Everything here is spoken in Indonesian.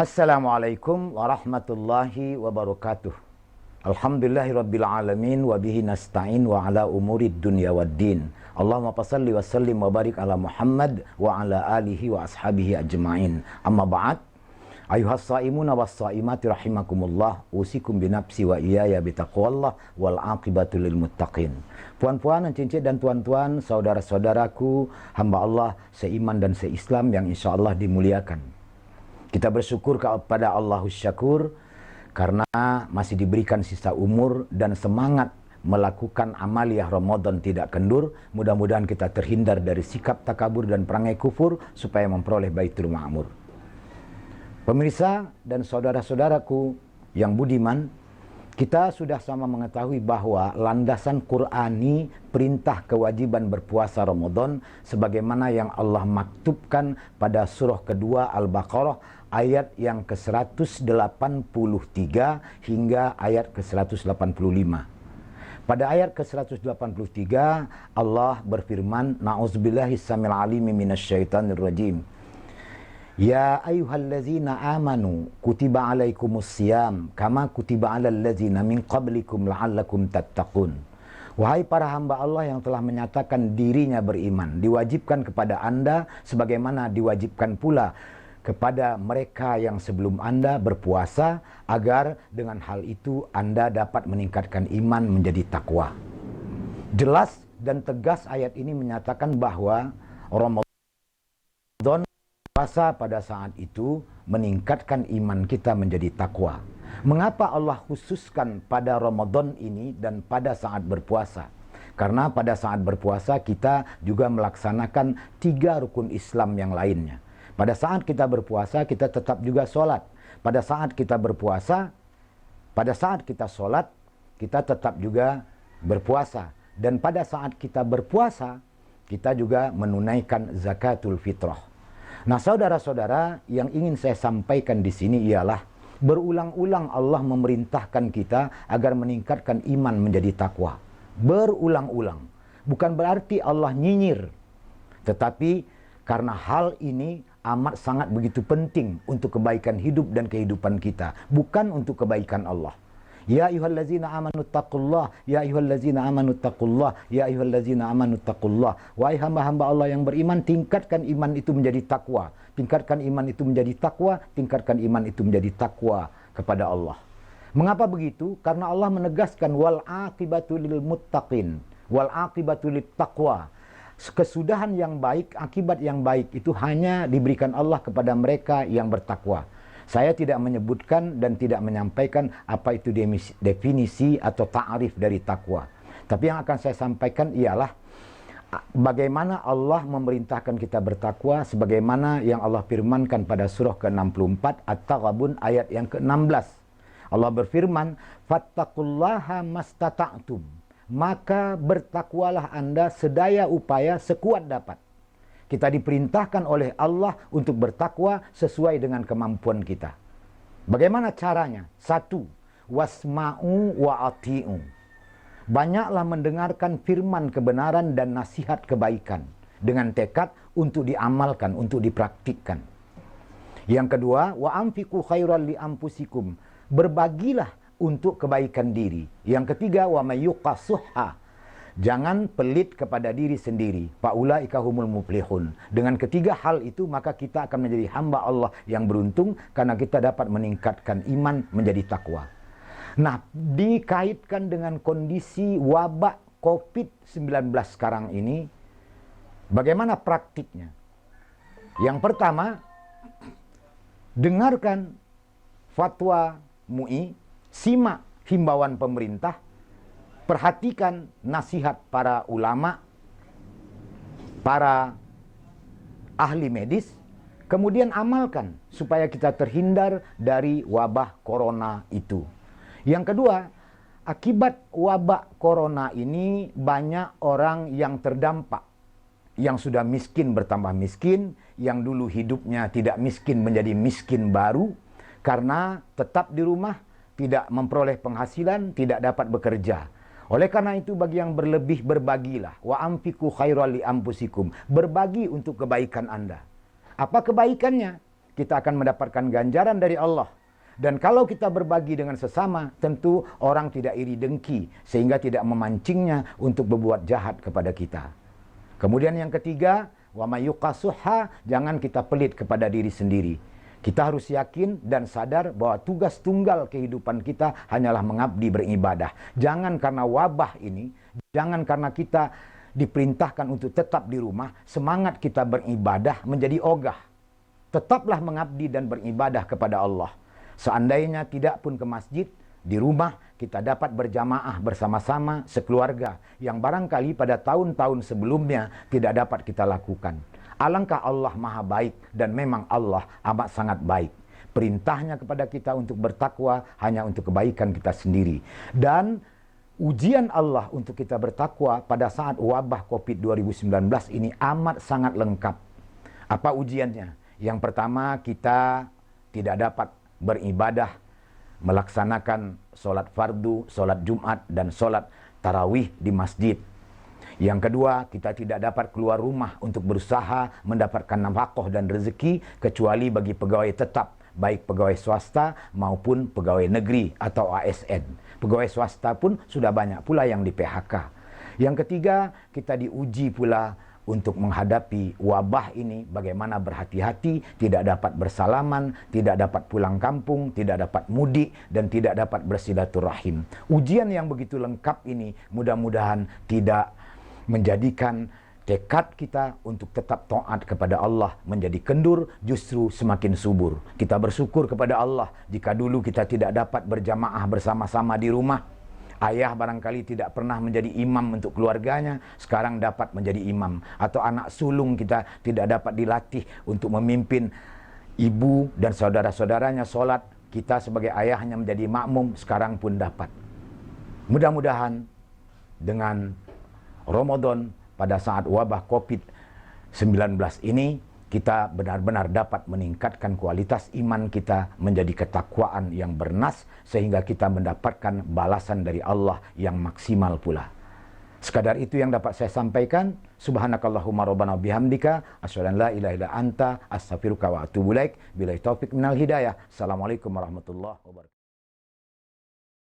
Assalamualaikum warahmatullahi wabarakatuh. Alhamdulillahirabbil alamin wa bihi nasta'in wa ala umurid dunya waddin. Allahumma salli wa sallim wa barik ala Muhammad wa ala alihi wa ashabihi ajma'in. Amma ba'd. Ayuhas saimuna was saimati rahimakumullah, usikum binafsi wa iyaya bitaqwallah wal aqibatu lil muttaqin. Puan-puan, cincin dan tuan-tuan, saudara-saudaraku, hamba Allah seiman dan seislam yang insyaallah dimuliakan. Kita bersyukur kepada Allahus Syakur karena masih diberikan sisa umur dan semangat melakukan amaliyah Ramadan tidak kendur. Mudah-mudahan kita terhindar dari sikap takabur dan perangai kufur supaya memperoleh Baitul Ma'mur. Pemirsa dan saudara-saudaraku yang budiman, kita sudah sama mengetahui bahwa landasan Qur'ani perintah kewajiban berpuasa Ramadan sebagaimana yang Allah maktubkan pada surah kedua Al-Baqarah ayat yang ke-183 hingga ayat ke-185. Pada ayat ke-183 Allah berfirman, Na'udzubillahi samil alimi minasyaitanir rajim. Ya ayyuhallazina amanu kutiba alaikumus siyam kama kutiba alal ladzina min qablikum la'allakum tattaqun. Wahai para hamba Allah yang telah menyatakan dirinya beriman, diwajibkan kepada Anda sebagaimana diwajibkan pula kepada mereka yang sebelum Anda berpuasa, agar dengan hal itu Anda dapat meningkatkan iman menjadi takwa. Jelas dan tegas ayat ini menyatakan bahwa Ramadan, puasa pada saat itu meningkatkan iman kita menjadi takwa. Mengapa Allah khususkan pada Ramadan ini dan pada saat berpuasa? Karena pada saat berpuasa kita juga melaksanakan 3 rukun Islam yang lainnya. Pada saat kita berpuasa, kita tetap juga sholat. Pada saat kita berpuasa, pada saat kita sholat, kita tetap juga berpuasa. Dan pada saat kita berpuasa, kita juga menunaikan zakatul fitrah. Nah, saudara-saudara, yang ingin saya sampaikan di sini ialah berulang-ulang Allah memerintahkan kita agar meningkatkan iman menjadi takwa. Berulang-ulang. Bukan berarti Allah nyinyir. Tetapi karena hal ini amat sangat begitu penting untuk kebaikan hidup dan kehidupan kita, bukan untuk kebaikan Allah. Ya ayyuhallazina amanu taqullah, ya ayyuhallazina amanu taqullah, ya ayyuhallazina amanu taqullah. Wahai hamba-hamba Allah yang beriman, tingkatkan iman itu menjadi takwa. Tingkatkan iman itu menjadi takwa, tingkatkan iman itu menjadi takwa kepada Allah. Mengapa begitu? Karena Allah menegaskan wal aqibatu lil muttaqin, wal aqibatu lit taqwa. Kesudahan yang baik, akibat yang baik itu hanya diberikan Allah kepada mereka yang bertakwa. Saya tidak menyebutkan dan tidak menyampaikan apa itu definisi atau ta'arif dari takwa. Tapi yang akan saya sampaikan ialah bagaimana Allah memerintahkan kita bertakwa sebagaimana yang Allah firmankan pada surah ke-64 At-Taghabun ayat yang ke-16. Allah berfirman, "Fattaqullaha mastata'tum." Maka bertakwalah Anda sedaya upaya sekuat dapat. Kita diperintahkan oleh Allah untuk bertakwa sesuai dengan kemampuan kita. Bagaimana caranya? 1. Wasma'u wa ati'u. Banyaklah mendengarkan firman kebenaran dan nasihat kebaikan dengan tekad untuk diamalkan, untuk dipraktikkan. Yang kedua, wa anfiqu khairan li anfusikum. Berbagilah untuk kebaikan diri. Yang ketiga, wa mayyuqa suhha. Jangan pelit kepada diri sendiri. Faulaika humul muflihun. Dengan ketiga hal itu maka kita akan menjadi hamba Allah yang beruntung karena kita dapat meningkatkan iman menjadi takwa. Nah, dikaitkan dengan kondisi wabak COVID-19 sekarang ini, bagaimana praktiknya? Yang pertama, dengarkan fatwa MUI, simak himbauan pemerintah, perhatikan nasihat para ulama, para ahli medis, kemudian amalkan supaya kita terhindar dari wabah corona itu. Yang kedua, akibat wabah corona ini banyak orang yang terdampak. Yang sudah miskin bertambah miskin, yang dulu hidupnya tidak miskin menjadi miskin baru, karena tetap di rumah, tidak memperoleh penghasilan, tidak dapat bekerja. Oleh karena itu bagi yang berlebih berbagilah. Wa anfiqu khairal li anfusikum. Berbagi untuk kebaikan Anda. Apa kebaikannya? kita akan mendapatkan ganjaran dari Allah. Dan kalau kita berbagi dengan sesama, tentu orang tidak iri dengki, sehingga tidak memancingnya untuk berbuat jahat kepada kita. Kemudian yang ketiga, wa may yuqasuha, jangan kita pelit kepada diri sendiri. Kita harus yakin dan sadar bahwa tugas tunggal kehidupan kita hanyalah mengabdi beribadah. Jangan karena wabah ini, jangan karena kita diperintahkan untuk tetap di rumah, semangat kita beribadah menjadi ogah. Tetaplah mengabdi dan beribadah kepada Allah. Seandainya tidak pun ke masjid, di rumah kita dapat berjamaah bersama-sama sekeluarga yang barangkali pada tahun-tahun sebelumnya tidak dapat kita lakukan. Alangkah Allah maha baik dan memang Allah amat sangat baik. Perintahnya kepada kita untuk bertakwa hanya untuk kebaikan kita sendiri. Dan ujian Allah untuk kita bertakwa pada saat wabah COVID 2019 ini amat sangat lengkap. Apa ujiannya? Yang pertama, kita tidak dapat beribadah, melaksanakan sholat fardu, sholat Jumat, dan sholat tarawih di masjid. Yang kedua, kita tidak dapat keluar rumah untuk berusaha mendapatkan nafkah dan rezeki kecuali bagi pegawai tetap, baik pegawai swasta maupun pegawai negeri atau ASN. Pegawai swasta pun sudah banyak pula yang di PHK. Yang ketiga, kita diuji pula untuk menghadapi wabah ini, bagaimana berhati-hati, tidak dapat bersalaman, tidak dapat pulang kampung, tidak dapat mudik, dan tidak dapat bersilaturahim. Ujian yang begitu lengkap ini mudah-mudahan tidak menjadikan tekad kita untuk tetap taat kepada Allah menjadi kendur, justru semakin subur. Kita bersyukur kepada Allah jika dulu kita tidak dapat berjamaah bersama-sama di rumah. Ayah barangkali tidak pernah menjadi imam untuk keluarganya, sekarang dapat menjadi imam. Atau anak sulung kita tidak dapat dilatih untuk memimpin ibu dan saudara-saudaranya sholat. Kita sebagai ayah hanya menjadi makmum, sekarang pun dapat. Mudah-mudahan dengan Ramadan pada saat wabah COVID-19 ini, kita benar-benar dapat meningkatkan kualitas iman kita menjadi ketakwaan yang bernas, sehingga kita mendapatkan balasan dari Allah yang maksimal pula. Sekadar itu yang dapat saya sampaikan. Subhanakallahumma rabbana bihamdika asyhadu an la ilaha illa anta astaghfiruka wa atubu ilaik. Billahi taufik minal hidayah. Assalamualaikum warahmatullahi wabarakatuh.